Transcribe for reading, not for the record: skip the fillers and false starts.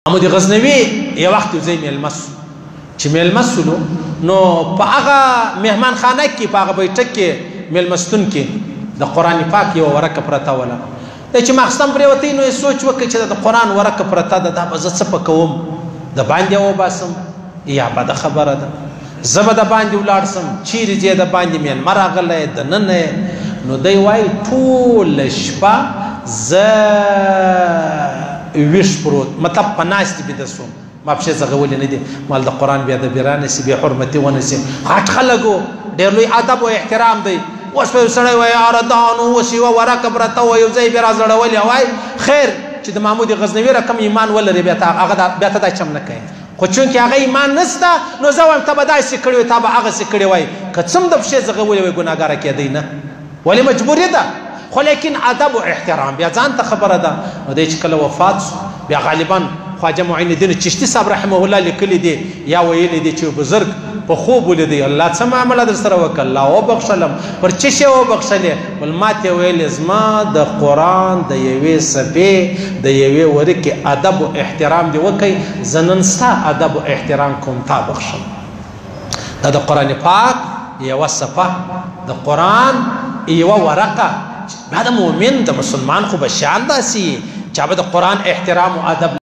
محمود غزنوي یو وخت یو ځای میلمه سو چې میلمه سولو نو په هغه مهمان خانه کې په هغه بیټک کې میلمستون کې د قرآن پاک یو ورقه پرته وله چې ماخستن پرېوتی نو یې سوچ وکړ چې د قرآن ورقه پرته ده دا به زه څه په کوم د باندې وباسم یا بده خبره ده زه به د باندې ولاړ سم چیرې ځې د باندې میلمه راغلی دننه نو دی وایي ټوله شپه زه ویش پروت مطلب په ناستې بیده سوم ما پښې ځغولې نه دي مال د قرآن بیا د بیرانسي بې حرمتي ونسي غټ خلک و ډېر لوی ادب و احترام دی اوس په یو سړی وایي یاره دا نو اوس یوه ورقه پرته وه یو ځای بیا رازړولې وایي خیر چې د محمود غزنوي رقم ایمان ولري بیا ته دا چم نه کوي خو چونکې هغه ایمان نسته نو زه وایم ته به داسې کړي وي تا به هغسې کړي وای که څه هم د پښې ځغولې وای ګناهګاره کېدی نه ولې مجبوري ده خو لیکن ادب و احترام بیا ځان ته خبره ده نو دی چې کله وفات سو بیا غالبا خواجه معین الدین چشتي صاحب رحمه الله لیکلی دی یا ویلی دی چې بزرګ په خوب ولیدی الله څه معامله در سره وکړه الله وبخښلم پر څه شی وبخښلې ول ما ته ویلې زما د قرآن د یوې صفحې د یوې ورقې ادب و احترام دی وکئ زه نن ستا ادب و احترام کوم تا بخښم دا د قرآن پاک یوه صفحه د قرآن یوه ورقه دا د مؤمن د مسلمان خو به شان داسې چا به د قرآن احترام و ادب